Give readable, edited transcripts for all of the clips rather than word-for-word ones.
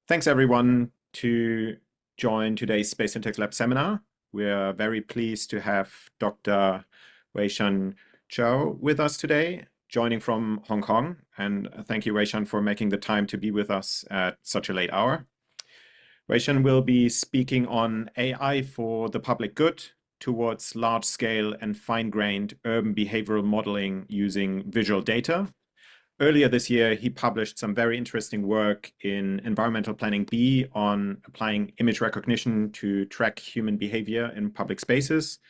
Thanks everyone to join today's Space and Tech Lab seminar. We're very pleased to have Dr. Waishan Gehl with us today, joining from Hong Kong. And thank you, Waishan, for making the time to be with us at such a late hour. Waishan will be speaking on AI for the public good towards large-scale and fine-grained urban behavioral modeling using visual data. Earlier this year, he published some very interesting work in Environmental Planning B on applying image recognition to track human behavior in public spaces.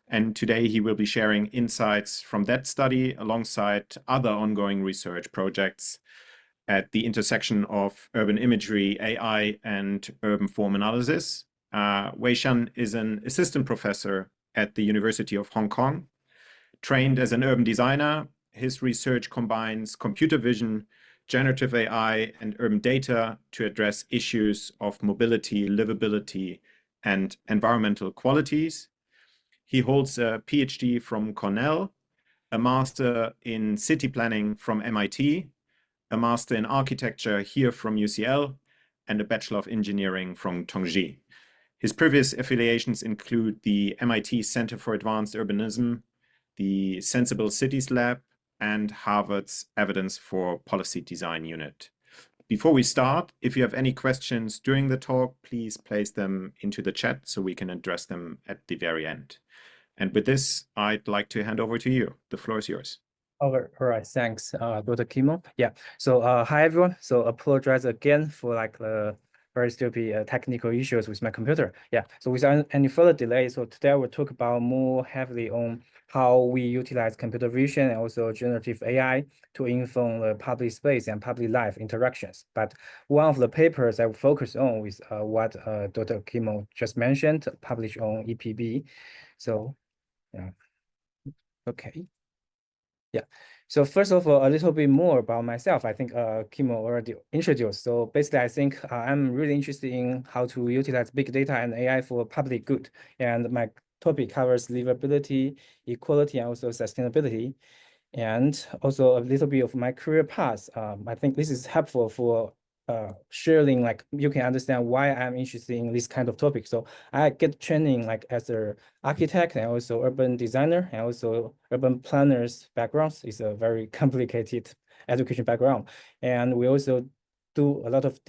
And today he will be sharing insights from that study alongside other ongoing research projects at the intersection of urban imagery, AI, and urban form analysis. Waishan is an assistant professor at the University of Hong Kong. Trained as an urban designer, his research combines computer vision, generative AI, and urban data to address issues of mobility, livability, and environmental qualities. He holds a PhD from Cornell, a master in city planning from MIT, a master in architecture here from UCL, and a Bachelor of Engineering from Tongji. His previous affiliations include the MIT Center for Advanced Urbanism, the Sensible Cities Lab, and Harvard's Evidence for Policy Design Unit. Before we start, if you have any questions during the talk, please place them into the chat so we can address them at the very end. And with this, I'd like to hand over to you. The floor is yours. All right, thanks, Dr. Kimo. Yeah, so hi everyone. So apologize again for the very stupid technical issues with my computer. Yeah, so without any further delay, so today we'll talk about more heavily on how we utilize computer vision and also generative AI to inform the public space and public life interactions. But one of the papers I will focus on is what Dr. Kimo just mentioned, published on EPB. So, yeah, okay. Yeah. So first of all, a little bit more about myself. I think Kimo already introduced. So basically, I think I'm really interested in how to utilize big data and AI for public good. And my topic covers livability, equality, and also sustainability. And also a little bit of my career path. I think this is helpful for sharing, like you can understand why I'm interested in this kind of topic. So I get training like as an architect and also urban designer and also urban planners backgrounds. It's a very complicated education background. And we also do a lot of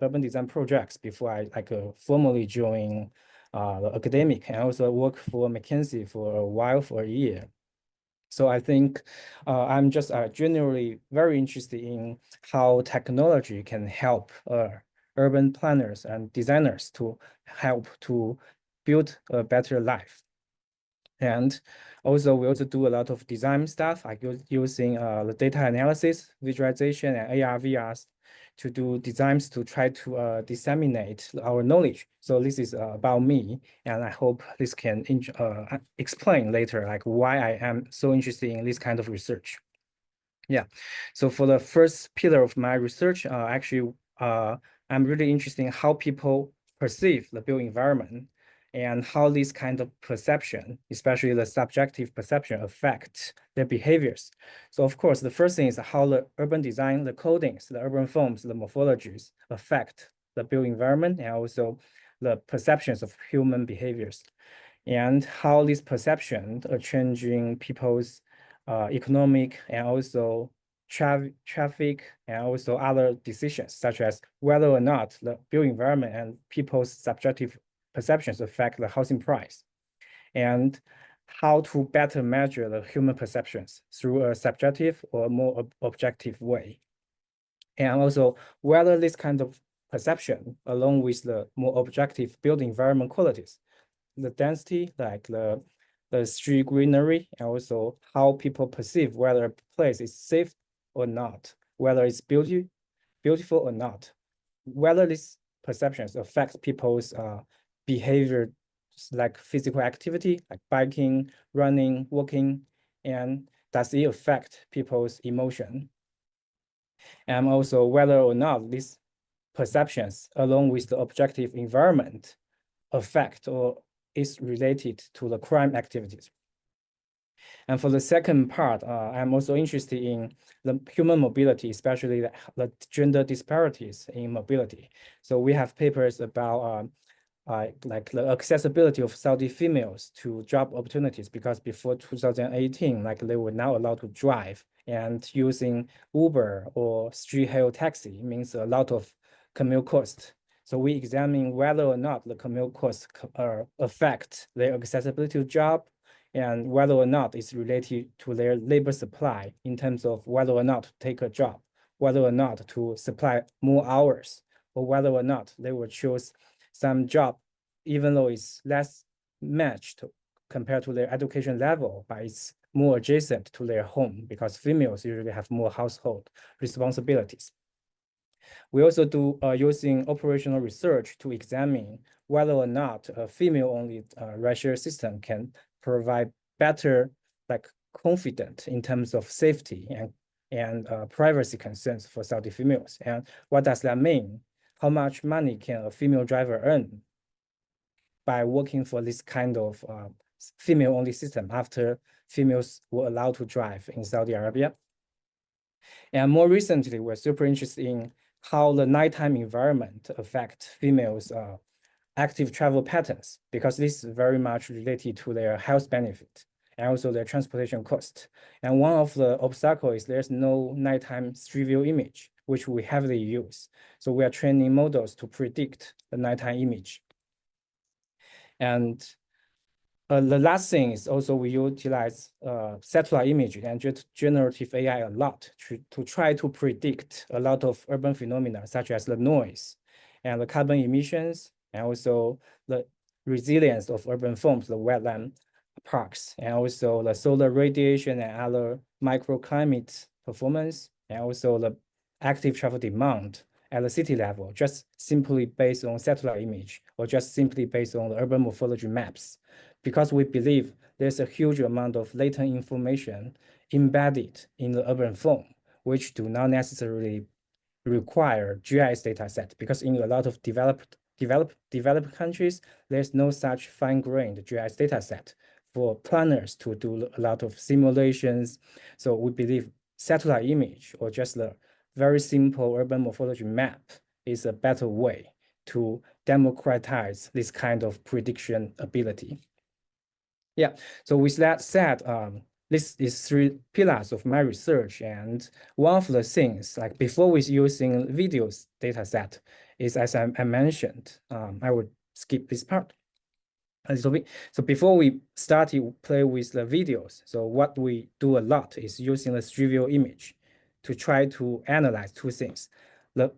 urban design projects before I formally join the academic, and also work for McKinsey for a while, for a year. So I think I'm just generally very interested in how technology can help urban planners and designers to help to build a better life. And also, we also do a lot of design stuff, like using the data analysis, visualization, and AR, VRs to do designs to try to disseminate our knowledge. So this is about me, and I hope this can explain later, like why I am so interested in this kind of research. Yeah, so for the first pillar of my research, actually, I'm really interested in how people perceive the built environment and how this kind of perception, especially the subjective perception, affect their behaviors. So of course, the first thing is how the urban design, the codings, the urban forms, the morphologies affect the built environment and also the perceptions of human behaviors, and how these perceptions are changing people's economic and also traffic and also other decisions, such as whether or not the built environment and people's subjective perceptions affect the housing price, and how to better measure the human perceptions through a subjective or more objective way. And also whether this kind of perception, along with the more objective built environment qualities, the density, like the street greenery, and also how people perceive whether a place is safe or not, whether it's beautiful or not, whether these perceptions affect people's behavior, like physical activity, like biking, running, walking, and does it affect people's emotion? And also whether or not these perceptions, along with the objective environment, affect or is related to the crime activities. And for the second part, I'm also interested in the human mobility, especially the gender disparities in mobility. So we have papers about like the accessibility of Saudi females to job opportunities, because before 2018, like they were not allowed to drive, and using Uber or street hail taxi means a lot of commute cost. So we examine whether or not the commute costs affect their accessibility to job, and whether or not it's related to their labor supply in terms of whether or not to take a job, whether or not to supply more hours, or whether or not they will choose some job, even though it's less matched compared to their education level, but it's more adjacent to their home, because females usually have more household responsibilities. We also do using operational research to examine whether or not a female-only rideshare system can provide better, like, confident in terms of safety and privacy concerns for Saudi females. And what does that mean? How much money can a female driver earn by working for this kind of female-only system after females were allowed to drive in Saudi Arabia? And more recently, we're super interested in how the nighttime environment affect females' active travel patterns, because this is very much related to their health benefit and also their transportation cost. And one of the obstacles is there's no nighttime street view image, which we heavily use. So we are training models to predict the nighttime image. And the last thing is also we utilize satellite imagery and generative AI a lot to try to predict a lot of urban phenomena, such as the noise and the carbon emissions, and also the resilience of urban forms, the wetland parks, and also the solar radiation and other microclimate performance, and also the active travel demand at the city level, just simply based on satellite image, or just simply based on the urban morphology maps. Because we believe there's a huge amount of latent information embedded in the urban form, which do not necessarily require GIS data set, because in a lot of developed countries, there's no such fine-grained GIS data set for planners to do a lot of simulations. So we believe satellite image, or just the very simple urban morphology map, is a better way to democratize this kind of prediction ability. Yeah, so with that said, this is 3 pillars of my research. And one of the things, like before with using videos data set, is, as I mentioned, I would skip this part a little bit. So before we start to play with the videos, so what we do a lot is using the street view image to try to analyze 2 things: the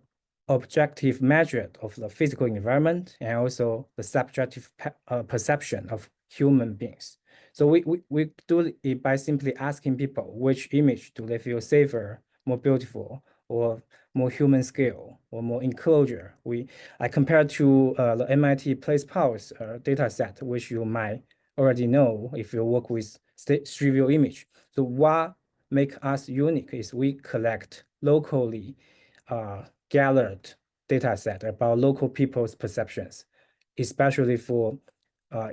objective measure of the physical environment, and also the subjective perception of human beings. So we do it by simply asking people which image do they feel safer, more beautiful, or more human scale, or more enclosure. I compare to the MIT Place Pulse data set, which you might already know if you work with street view image. So what make us unique is we collect locally gathered data set about local people's perceptions, especially for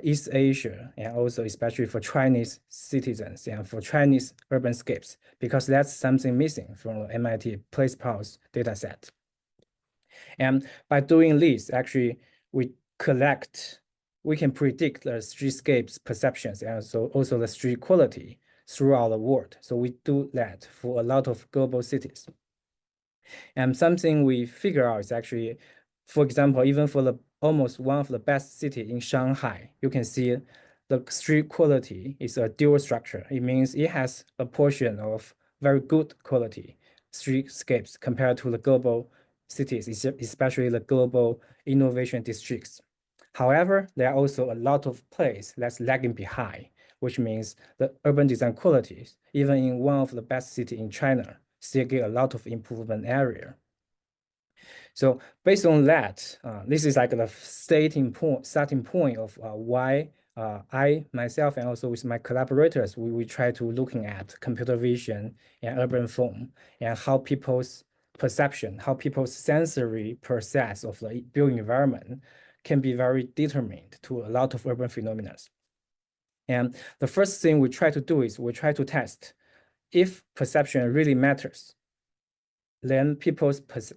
East Asia, and also especially for Chinese citizens and for Chinese urbanscapes, because that's something missing from the MIT Place Pulse data set. And by doing this, actually, we can predict the streetscapes perceptions, and also the street quality throughout the world. So we do that for a lot of global cities. And something we figure out is actually, for example, even for the almost one of the best city in Shanghai, you can see the street quality is a dual structure. It means it has a portion of very good quality streetscapes compared to the global cities, especially the global innovation districts. However, there are also a lot of places that's lagging behind, which means the urban design qualities, even in one of the best cities in China, still get a lot of improvement area. So based on that, this is like the starting point of why I myself and also with my collaborators, we try to looking at computer vision and urban form, and how people's perception, how people's sensory process of the built environment can be very determined to a lot of urban phenomena. And the first thing we try to do is we try to test if perception really matters, then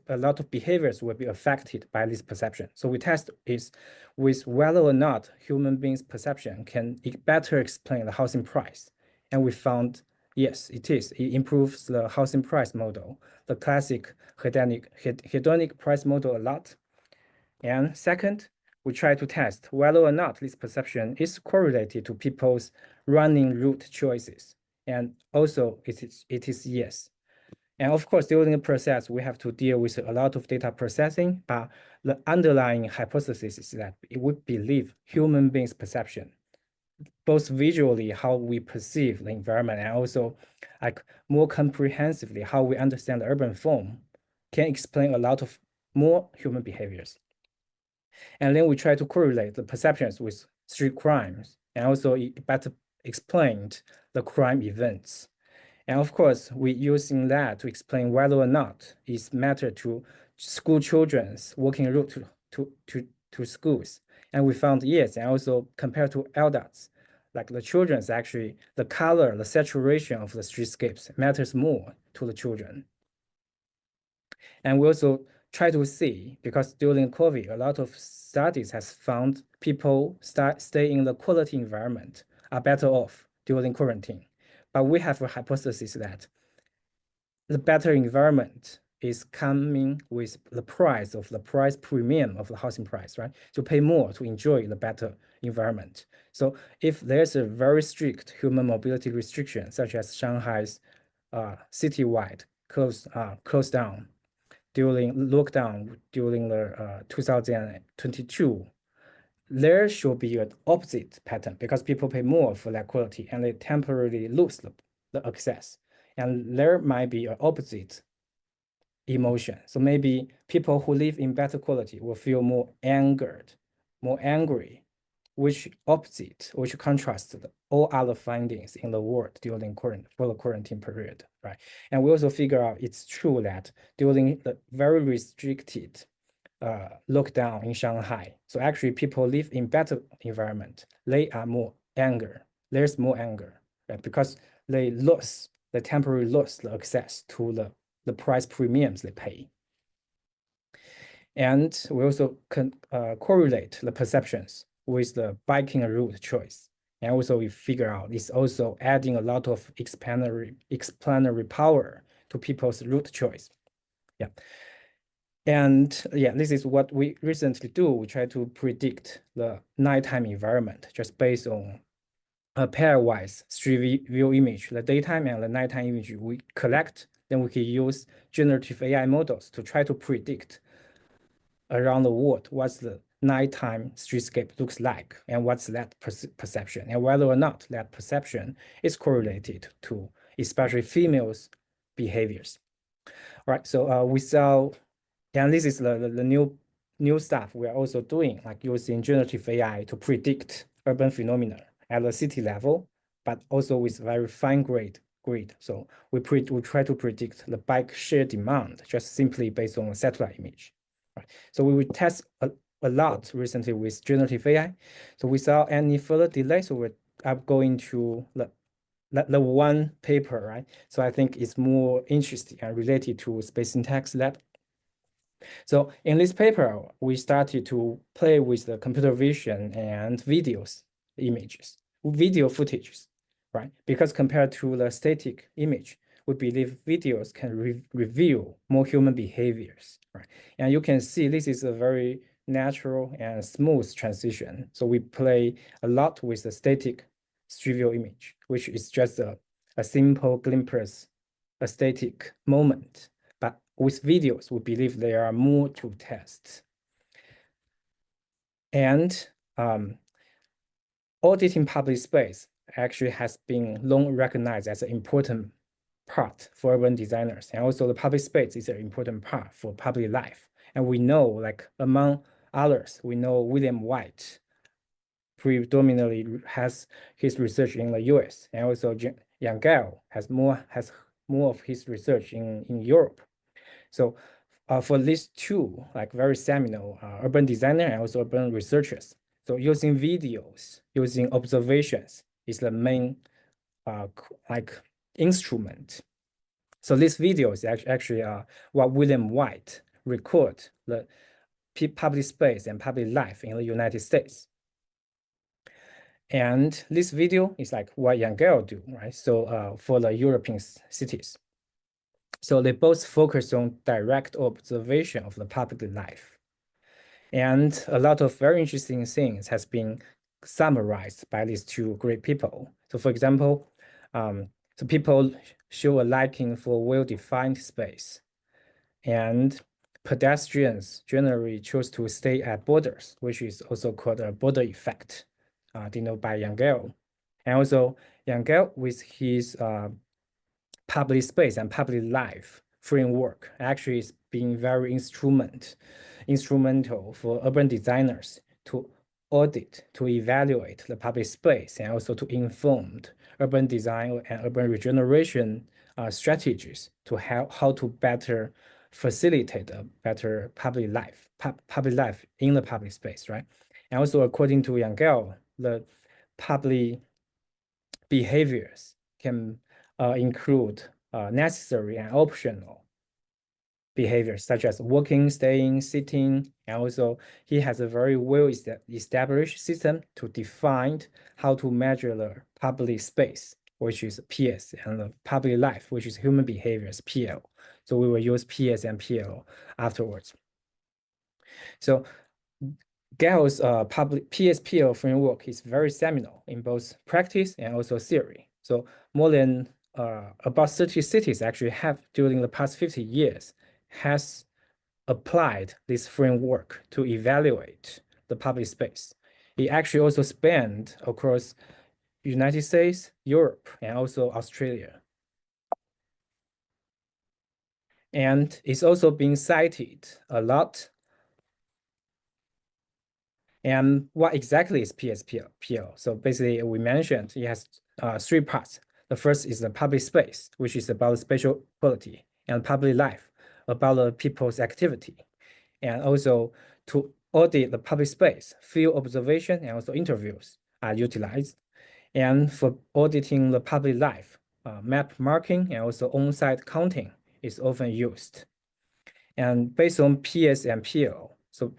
a lot of behaviors will be affected by this perception. So we test is with whether or not human beings' perception can better explain the housing price. And we found, yes, it is. It improves the housing price model, the classic hedonic price model a lot. And second, we try to test whether or not this perception is correlated to people's running route choices. And also it is yes. And of course, during the process, we have to deal with a lot of data processing, but the underlying hypothesis is that we believe human beings' perception, both visually, how we perceive the environment, and also like more comprehensively, how we understand the urban form, can explain a lot of more human behaviors. And then we try to correlate the perceptions with street crimes, and also it better explained the crime events. And of course, we're using that to explain whether or not it's matter to school children's walking route to schools. And we found yes, and also compared to adults, like the children's actually, the color, the saturation of the streetscapes matters more to the children. And we also try to see, because during COVID, a lot of studies has found people stay in the quality environment are better off during quarantine. But we have a hypothesis that the better environment is coming with the price premium of the housing price, right? To pay more to enjoy the better environment. So if there's a very strict human mobility restriction, such as Shanghai's citywide closed down during lockdown during the 2022, there should be an opposite pattern because people pay more for that quality and they temporarily lose the access. And there might be an opposite emotion. So maybe people who live in better quality will feel more angered, more angry, which contrasts all other findings in the world during for the quarantine period, right? And we also figure out it's true that during the very restricted lockdown in Shanghai. So actually people live in better environment. They are more anger. There's more anger, right? Because they temporarily lost the access to the price premiums they pay. And we also can correlate the perceptions with the biking route choice. And also we figure out it's also adding a lot of explanatory power to people's route choice. Yeah. And yeah, this is what we recently do. We try to predict the nighttime environment just based on a pairwise street view image, the daytime and the nighttime image we collect. Then we can use generative AI models to try to predict around the world what's the nighttime streetscape looks like and what's that perception and whether or not that perception is correlated to especially females' behaviors. All right, so we saw. And this is the new stuff we are also doing, like using generative AI to predict urban phenomena at the city level, but also with very fine grid. So we try to predict the bike share demand just simply based on a satellite image. Right. So we will test a lot recently with generative AI. So without any further delay, so I'm going to the one paper, right? So I think it's more interesting and related to Space Syntax Lab. So in this paper, we started to play with the computer vision and video footages, right? Because compared to the static image, we believe videos can reveal more human behaviors, right? And you can see this is a very natural and smooth transition. So we play a lot with the static street view image, which is just a simple glimpse, a static moment. But with videos, we believe there are more to test. And auditing public space actually has been long recognized as an important part for urban designers. And also the public space is an important part for public life. And we know, like among others, we know William White predominantly has his research in the US, and also Gehl has more of his research in Europe. So for these two, like very seminal urban designer and also urban researchers, so using videos, using observations, is the main instrument. So this video is actually what William White record the public space and public life in the United States. And this video is like what Gehl do, right? So for the European cities. So they both focus on direct observation of the public life. And a lot of very interesting things has been summarized by these two great people. So for example, so people show a liking for well-defined space. And pedestrians generally choose to stay at borders, which is also called a border effect, denoted by Gehl. And also Gehl with his public space and public life framework actually is being very instrumental for urban designers to audit, to evaluate the public space, and also to inform urban design and urban regeneration strategies to how to better facilitate a better public life in the public space, right? And also according to Gehl, the public behaviors can include necessary and optional behaviors such as walking, staying, sitting, and also he has a very well established system to define how to measure the public space, which is PS, and the public life, which is human behaviors, PL. So we will use PS and PL afterwards. So Gehl's public PSPL framework is very seminal in both practice and also theory. So more than about 30 cities actually have during the past 50 years has applied this framework to evaluate the public space. It actually also spanned across United States, Europe, and also Australia. And it's also being cited a lot. And what exactly is PSPL? So basically, we mentioned it has three parts. The first is the public space, which is about spatial quality, and public life, about the people's activity. And also to audit the public space, field observation, and also interviews are utilized. And for auditing the public life, map marking and also on-site counting is often used. And based on PS and PL, so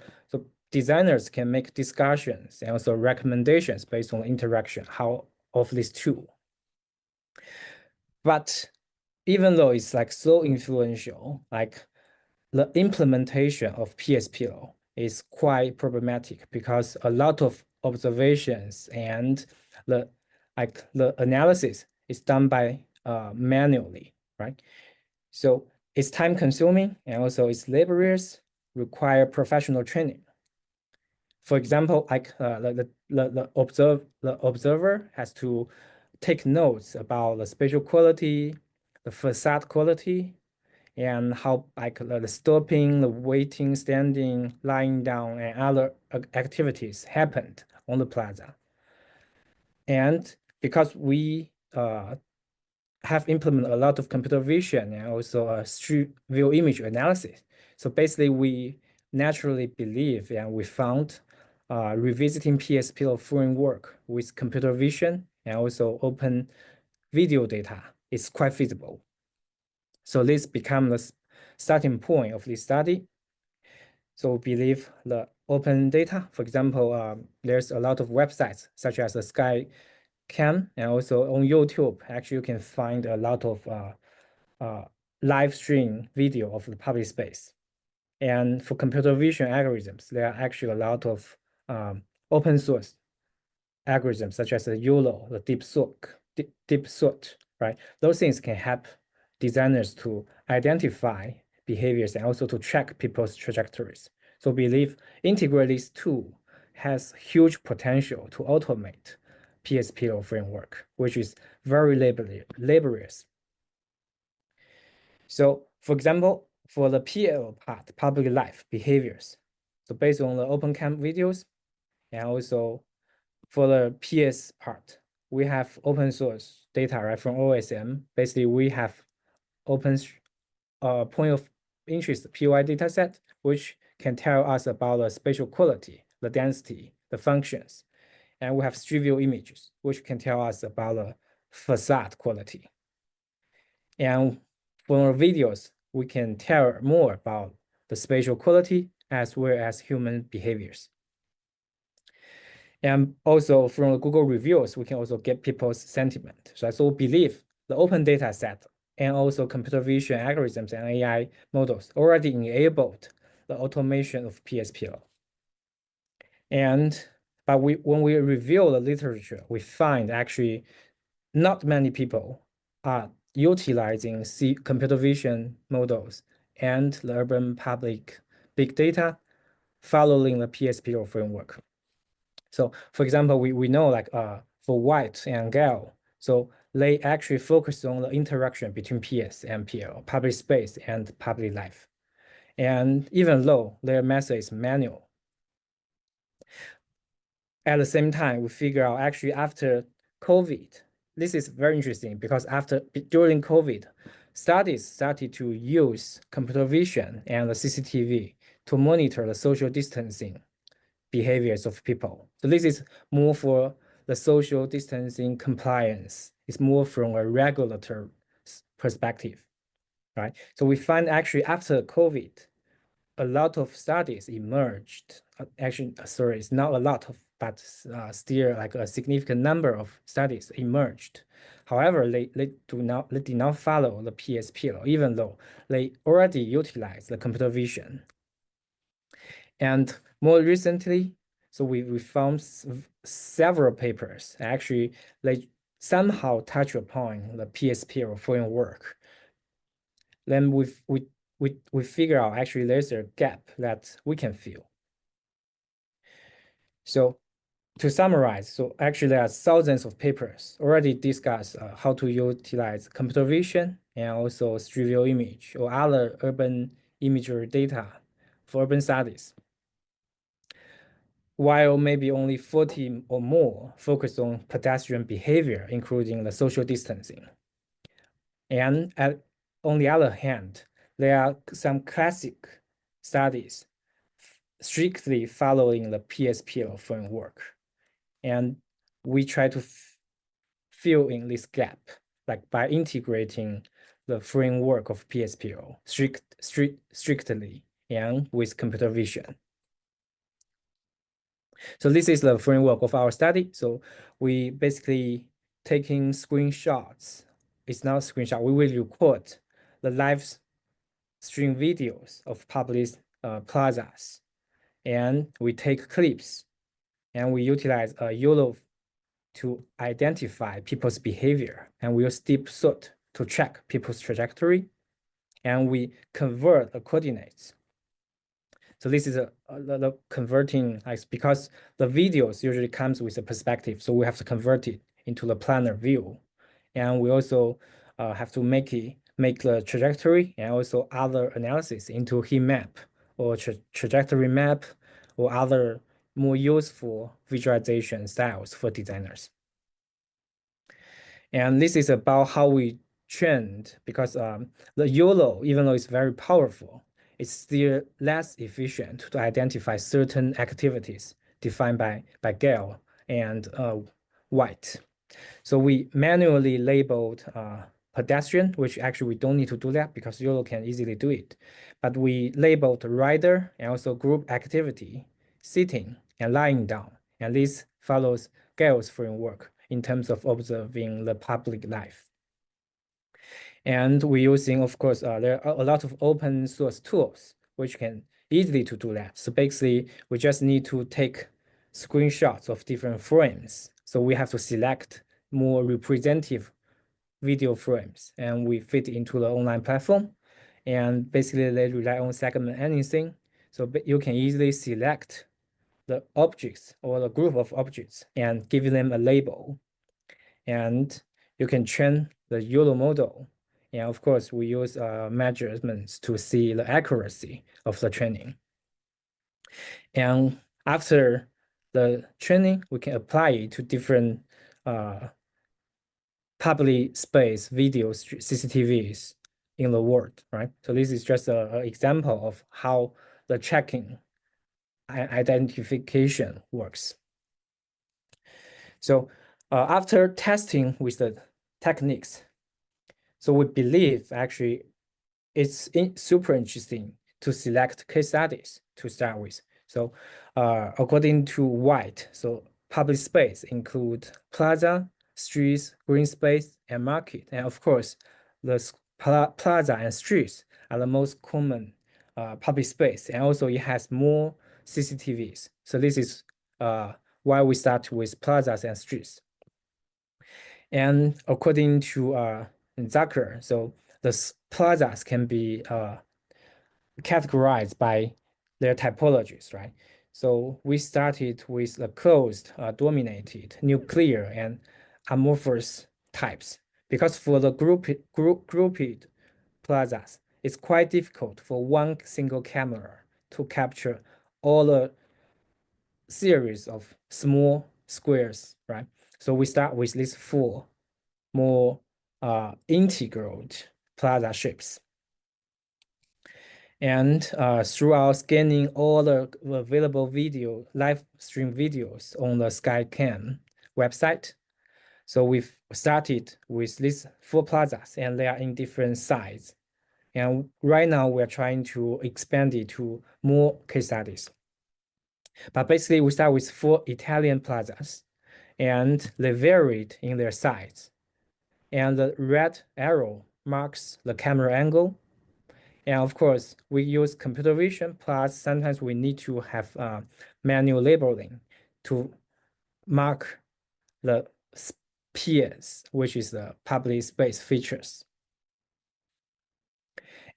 designers can make discussions and also recommendations based on interaction of these two. But even though it's like so influential, like the implementation of PSPL is quite problematic because a lot of observations and the analysis is done by manually, right? So it's time consuming and also it's laborious, require professional training. For example, like the observer has to take notes about the spatial quality, the facade quality, and how like the stopping, the waiting, standing, lying down, and other activities happened on the plaza. And because we have implemented a lot of computer vision and also street view image analysis, so basically we naturally believe and we found revisiting PSPL framework with computer vision and also open video data is quite feasible. So this becomes the starting point of this study. So we believe the open data, for example, there's a lot of websites such as the SkyCam and also on YouTube, actually you can find a lot of live stream video of the public space. And for computer vision algorithms, there are actually a lot of open source algorithms such as the YOLO, the deep sort, right? Those things can help designers to identify behaviors and also to track people's trajectories. So believe integrate these two has huge potential to automate PSPL framework, which is very laborious. So for example, for the PL part, public life behaviors, so based on the OpenCam videos, and also for the PS part, we have open source data, right, from OSM. Basically, we have open point of interest POI dataset, which can tell us about the spatial quality, the density, the functions, And we have street view images, which can tell us about the facade quality. And for our videos, we can tell more about the spatial quality as well as human behaviors. And also from the Google reviews, we can also get people's sentiment. So I also believe the open data set and also computer vision algorithms and AI models already enabled the automation of PSPL. But when we review the literature, we find actually not many people are utilizing computer vision models and the urban public big data following the PSPL framework. So for example, we know like for White and Gehl, so they actually focus on the interaction between PS and PL, public space and public life. And even though their method is manual, at the same time, we figure out actually after COVID, this is very interesting because during COVID, studies started to use computer vision and the CCTV to monitor the social distancing behaviors of people. So this is more for the social distancing compliance. It's more from a regulatory perspective, right? So we find actually after COVID, a lot of studies emerged. Actually, sorry, it's not a lot of, but still like a significant number of studies emerged. However, they did not follow the PSPL, even though they already utilize the computer vision. And more recently, so we found several papers. Actually, they somehow touch upon the PSPL framework. Then we figure out actually there's a gap that we can fill. So to summarize, so actually there are thousands of papers already discuss how to utilize computer vision and also street view image or other urban imagery data for urban studies, while maybe only 40 or more focus on pedestrian behavior, including the social distancing. And on the other hand, there are some classic studies strictly following the PSPL framework. And we try to fill in this gap, like by integrating the framework of PSPL strictly and with computer vision. So this is the framework of our study. So we basically taking screenshots. It's not a screenshot. We will record the live stream videos of public plazas, and we take clips, and we utilize a YOLO to identify people's behavior, and we use deep search to track people's trajectory, and we convert the coordinates. So this is the converting, because the videos usually comes with a perspective, so we have to convert it into the planar view, and we also have to make the trajectory and also other analysis into heat map or trajectory map or other more useful visualization styles for designers. And this is about how we trained, because the YOLO, even though it's very powerful, it's still less efficient to identify certain activities defined by Gehl and White. So we manually labeled pedestrian, which actually we don't need to do that because YOLO can easily do it. But we labeled rider and also group activity, sitting and lying down. And this follows Gehl's framework in terms of observing the public life. And we're using, of course, there are a lot of open source tools which can easily to do that. So basically, we just need to take screenshots of different frames. So we have to select more representative video frames, and we fit into the online platform. And basically, they rely on segment anything. So you can easily select the objects or the group of objects and give them a label. And you can train the YOLO model. And of course, we use measurements to see the accuracy of the training. And after the training, we can apply it to different public space videos, CCTVs in the world, right? So this is just an example of how the tracking identification works. So after testing with the techniques, so we believe actually it's super interesting to select case studies to start with. So according to White, so public space include plaza, streets, green space, and market. And of course, the plaza and streets are the most common public space. And also it has more CCTVs. So this is why we start with plazas and streets. And according to Zucker, so the plazas can be categorized by their typologies, right? So we started with the closed, dominated, nuclear, and amorphous types. Because for the grouped plazas, it's quite difficult for one single camera to capture all the series of small squares, right? So we start with these four more integral plaza shapes. And throughout scanning all the available live stream videos on the SkyCam website, so we've started with these four plazas and they are in different sizes. And right now we're trying to expand it to more case studies. But basically we start with four Italian plazas and they varied in their size. And the red arrow marks the camera angle. And of course, we use computer vision, plus sometimes we need to have manual labeling to mark the PS, which is the public space features.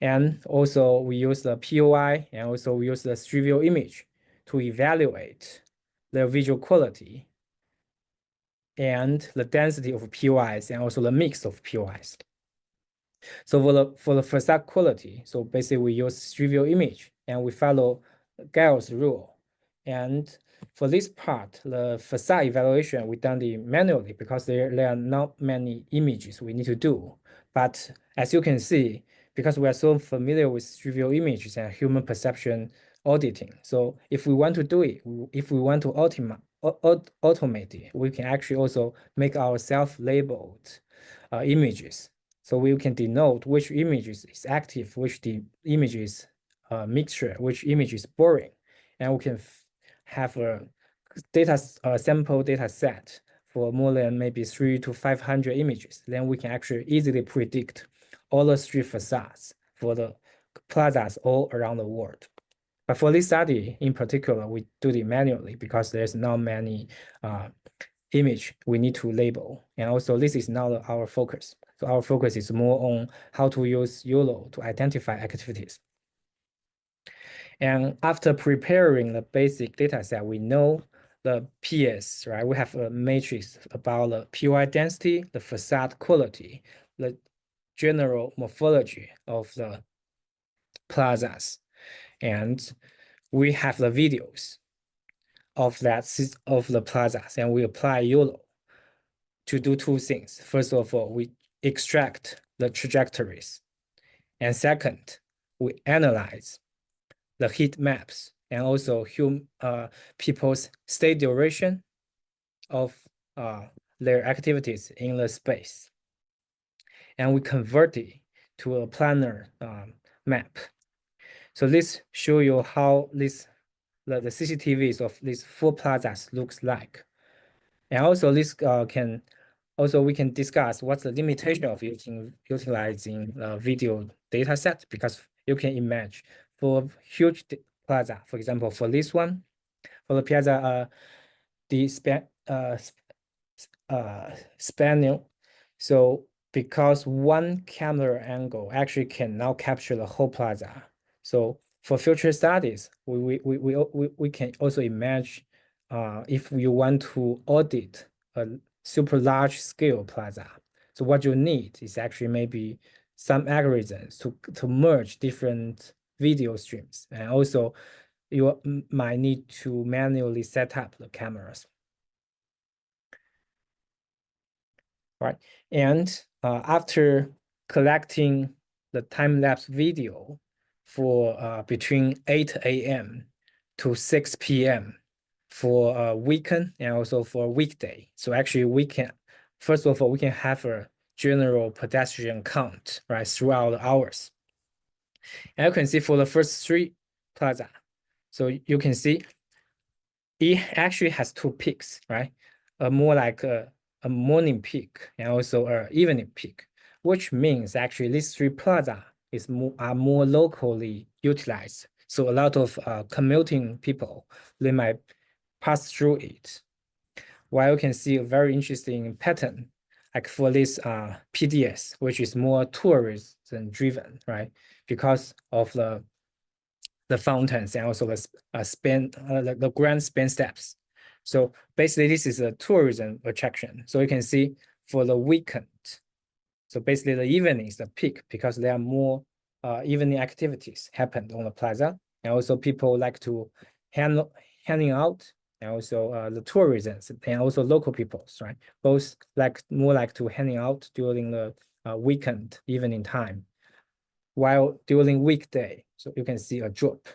And also we use the POI and also we use the street view image to evaluate the visual quality and the density of POIs and also the mix of POIs. So for the facade quality, so basically we use street view image and we follow Gehl's rule. And for this part, the facade evaluation, we done it manually because there are not many images we need to do. But as you can see, because we are so familiar with street view images and human perception auditing, so if we want to do it, if we want to automate it, we can actually also make our self-labeled images. So we can denote which images is active, which the image is mixture, which image is boring. And we can have a sample data set for more than maybe 300 to 500 images. Then we can actually easily predict all the street facades for the plazas all around the world. But for this study in particular, we do it manually because there's not many image we need to label. And also this is not our focus. So our focus is more on how to use YOLO to identify activities. And after preparing the basic data set, we know the PS, right? We have a matrix about the POI density, the facade quality, the general morphology of the plazas. And we have the videos of the plazas, and we apply YOLO to do two things. First of all, we extract the trajectories. And second, we analyze the heat maps and also people's stay duration of their activities in the space. And we convert it to a planar map. So this show you how the CCTVs of these four plazas looks like. And also this we can discuss what's the limitation of utilizing video data set, because you can imagine for huge plaza, for example, for this one, for the plaza, the spanning. So because one camera angle actually can now capture the whole plaza. So for future studies, we can also imagine if you want to audit a super large scale plaza. So what you need is actually maybe some algorithms to merge different video streams. And also you might need to manually set up the cameras. Right. And after collecting the time-lapse video for between 8 a.m. to 6 p.m. for a weekend and also for a weekday. So actually we can, first of all, we can have a general pedestrian count, right, throughout the hours. And you can see for the first three plaza. So you can see it actually has two peaks, right? More like a morning peak and also an evening peak, which means actually these three plaza are more locally utilized. So a lot of commuting people, they might pass through it. While you can see a very interesting pattern, like for this PDS, which is more tourism driven, right? Because of the fountains and also the grand span steps. So basically, this is a tourism attraction. So you can see for the weekend. So basically, the evening is the peak because there are more evening activities happened on the plaza, and also people like to hanging out, and also the tourism and also local peoples, right? Both more like to hanging out during the weekend evening time, while during weekday, so you can see a drop.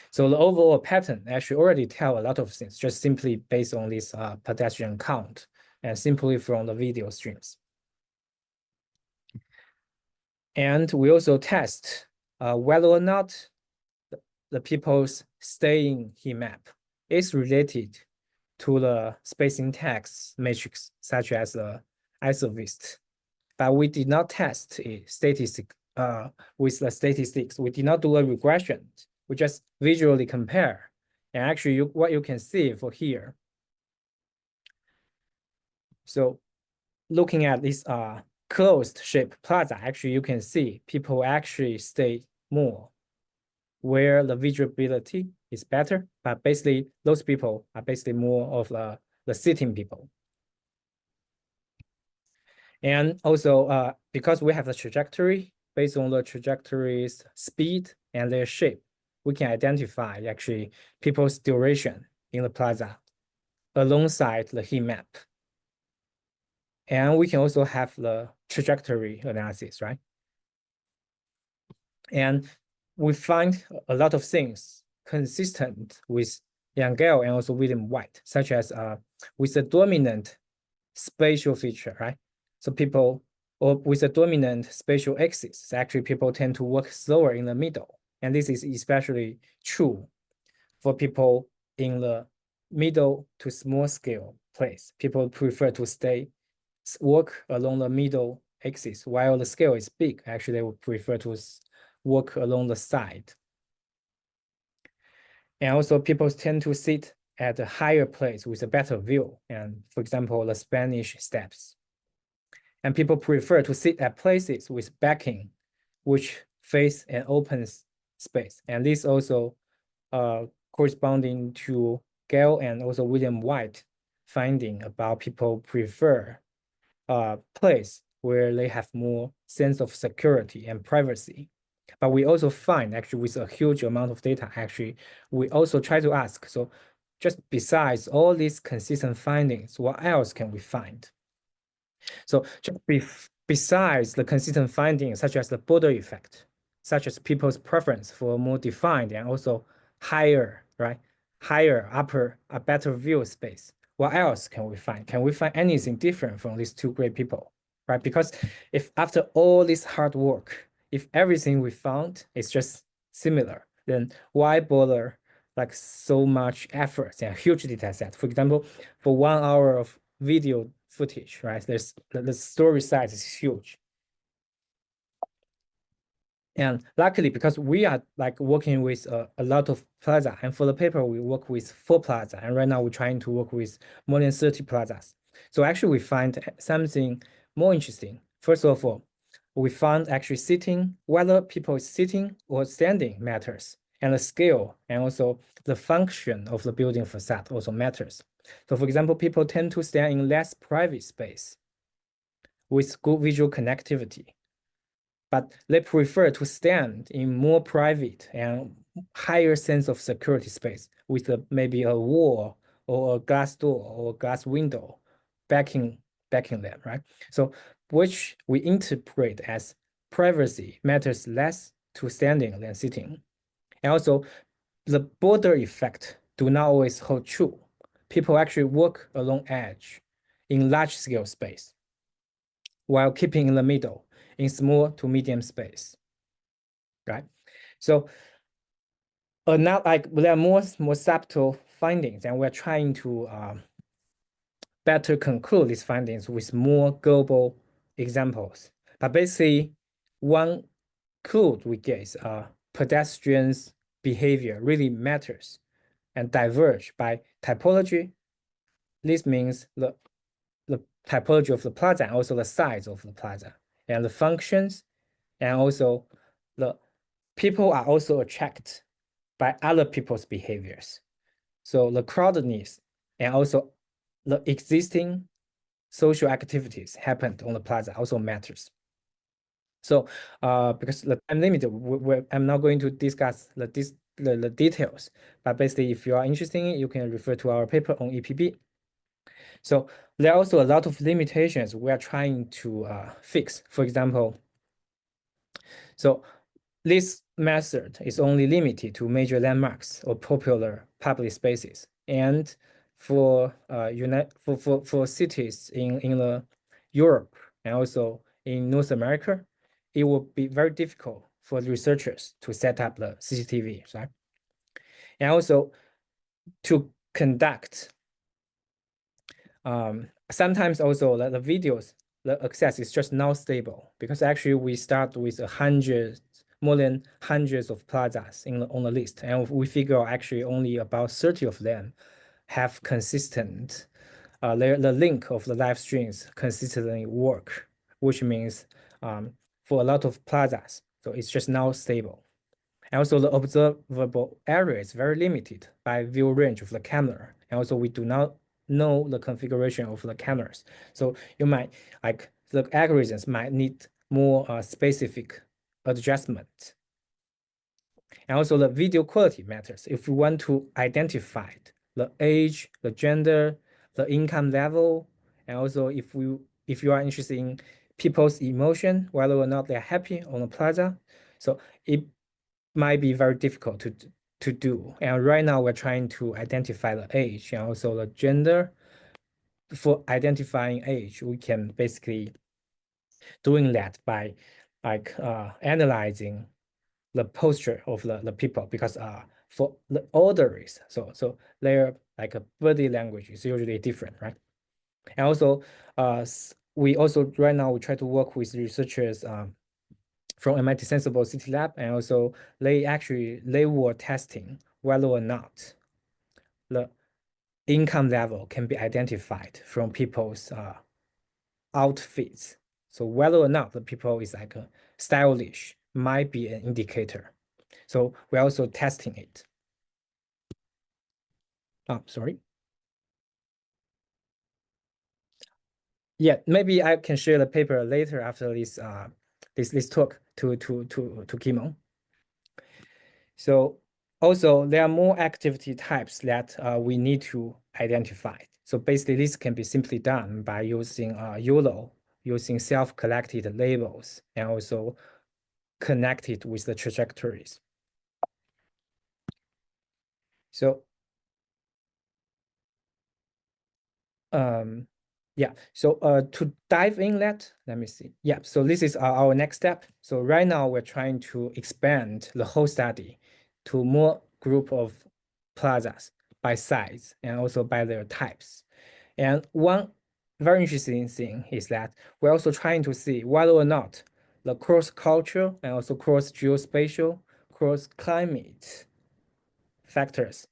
So the overall pattern actually already tell a lot of things, just simply based on this pedestrian count and simply from the video streams. And we also test whether or not the people's staying heat map is related to the spacing tax matrix, such as the isovist. But we did not test a statistic with the statistics. We did not do a regression. We just visually compare. And actually, what you can see for here. So looking at this closed shape plaza, actually, you can see people actually stay more where the visibility is better. But basically, those people are basically more of the sitting people. And also, because we have the trajectory, based on the trajectory's speed and their shape, we can identify actually people's duration in the plaza alongside the heat map. And we can also have the trajectory analysis, right? And we find a lot of things consistent with Gehl and also William White, such as with the dominant spatial feature, right? So people, or with a dominant spatial axis, actually people tend to work slower in the middle. And this is especially true for people in the middle to small scale place. People prefer to work along the middle axis, while the scale is big. Actually, they would prefer to work along the side. And also people tend to sit at a higher place with a better view. And for example, the Spanish Steps. And people prefer to sit at places with backing, which face an open space. And this also corresponding to Gehl and also William White finding about people prefer a place where they have more sense of security and privacy. But we also find actually with a huge amount of data, actually, we also try to ask, so just besides all these consistent findings, what else can we find? So just besides the consistent findings, such as the border effect, such as people's preference for more defined and also higher, right? Higher, upper, a better view space. What else can we find? Can we find anything different from these two great people, right? Because if after all this hard work, if everything we found is just similar, then why bother like so much effort and huge data set? For example, for 1 hour of video footage, right? The story size is huge. And luckily, because we are like working with a lot of plaza, and for the paper, we work with 4 plaza, and right now we're trying to work with more than 30 plazas. So actually, we find something more interesting. First of all, we found actually sitting, whether people is sitting or standing matters, and the scale and also the function of the building facade also matters. So for example, people tend to stand in less private space with good visual connectivity, but they prefer to stand in more private and higher sense of security space with maybe a wall or a glass door or a glass window backing them, right? So which we interpret as privacy matters less to standing than sitting. And also the border effect do not always hold true. People actually work along edge in large scale space while keeping in the middle in small to medium space, right? So now like there are more subtle findings, and we're trying to better conclude these findings with more global examples. But basically, one clue we get is pedestrians' behavior really matters and diverge by typology. This means the typology of the plaza and also the size of the plaza and the functions, and also the people are also attracted by other people's behaviors. So the crowdedness and also the existing social activities happened on the plaza also matters. So because the time limit, I'm not going to discuss the details, but basically if you are interested in it, you can refer to our paper on EPB. So there are also a lot of limitations we are trying to fix. For example, so this method is only limited to major landmarks or popular public spaces. And for cities in the Europe and also in North America, it will be very difficult for the researchers to set up the CCTV, right? And also to conduct sometimes also the videos, the access is just not stable because actually we start with more than hundreds of plazas on the list, and we figure out actually only about 30 of them have consistent, the link of the live streams consistently work, which means for a lot of plazas, so it's just not stable. And also the observable area is very limited by view range of the camera. And also we do not know the configuration of the cameras. So you might, like the algorithms might need more specific adjustment. And also the video quality matters. If we want to identify the age, the gender, the income level, and also if you are interested in people's emotion, whether or not they're happy on the plaza, so it might be very difficult to do. And right now we're trying to identify the age and also the gender. For identifying age, we can basically doing that by like analyzing the posture of the people, because for the orderlies, so their like a body language is usually different, right? And also we also right now we try to work with researchers from MIT Sensible City Lab, and also they were testing whether or not the income level can be identified from people's outfits. So whether or not the people is like stylish might be an indicator. So we're also testing it. Oh, sorry. Yeah, maybe I can share the paper later after this talk to Kimon. So also there are more activity types that we need to identify. So basically this can be simply done by using YOLO, using self-collected labels, and also connected with the trajectories. So yeah, so to dive in that, let me see. Yeah, so this is our next step. So right now we're trying to expand the whole study to more group of plazas by size and also by their types. And one very interesting thing is that we're also trying to see whether or not the cross-cultural and also cross-geospatial, cross-climate factors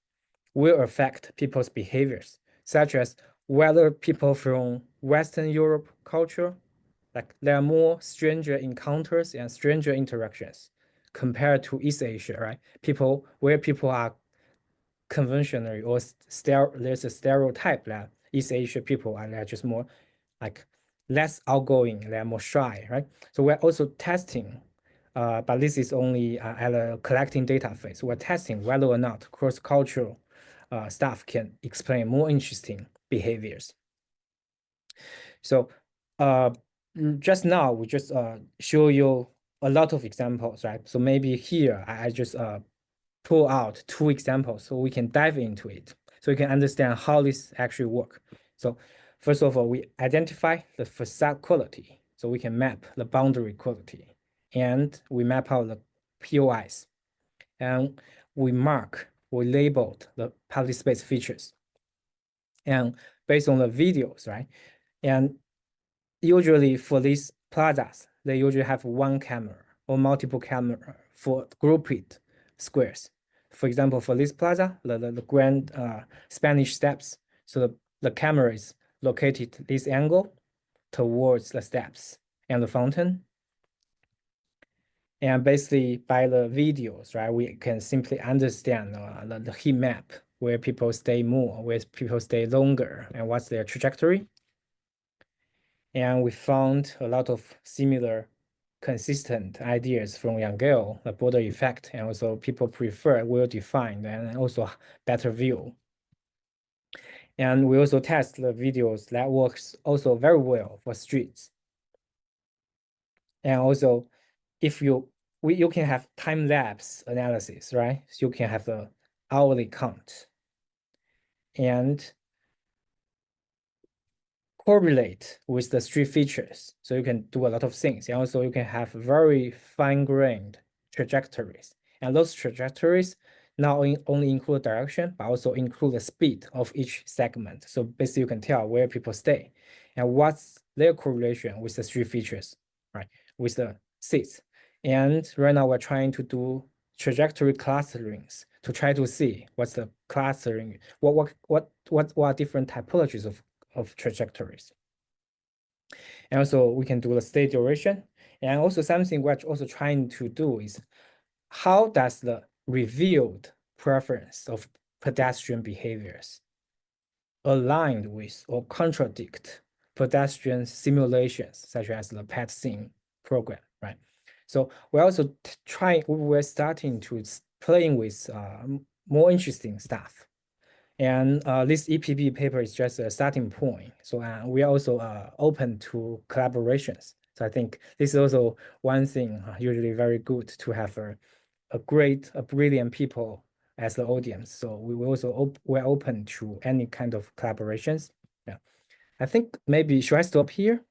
will affect people's behaviors, such as whether people from Western Europe culture, like there are more stranger encounters and stranger interactions compared to East Asia, right? Where people are conventionally or there's a stereotype that East Asia people are they're just more like less outgoing, they're more shy, right? So we're also testing, but this is only at a collecting data phase. We're testing whether or not cross-cultural stuff can explain more interesting behaviors. So just now we just show you a lot of examples, right? So maybe here I just pull out 2 examples so we can dive into it, so we can understand how this actually work. So first of all, we identify the facade quality, so we can map the boundary quality, and we map out the POIs, and we labeled the public space features, and based on the videos, right? And usually for these plazas, they usually have one camera or multiple camera for grouped squares. For example, for this plaza, the Grand Spanish Steps, so the camera is located this angle towards the steps and the fountain. And basically by the videos, right, we can simply understand the heat map, where people stay more, where people stay longer, and what's their trajectory. And we found a lot of similar consistent ideas from Gehl, the border effect, and also people prefer well-defined and also better view. And we also test the videos that works also very well for streets. And also, if you can have time-lapse analysis, right? So you can have the hourly count and correlate with the street features. So you can do a lot of things. And also you can have very fine-grained trajectories. And those trajectories not only include direction, but also include the speed of each segment. So basically you can tell where people stay and what's their correlation with the street features, right? With the seats. And right now we're trying to do trajectory clusterings to try to see what's the clustering, what are different typologies of trajectories. And also we can do the state duration. And also something we're also trying to do is how does the revealed preference of pedestrian behaviors aligned with or contradict pedestrian simulations, such as the PetSim program, right? So we're also we're starting to playing with more interesting stuff. And this EPB paper is just a starting point. So we are also open to collaborations. So I think this is also one thing usually very good to have a brilliant people as the audience. So we will also we're open to any kind of collaborations. Yeah, I think maybe should I stop here?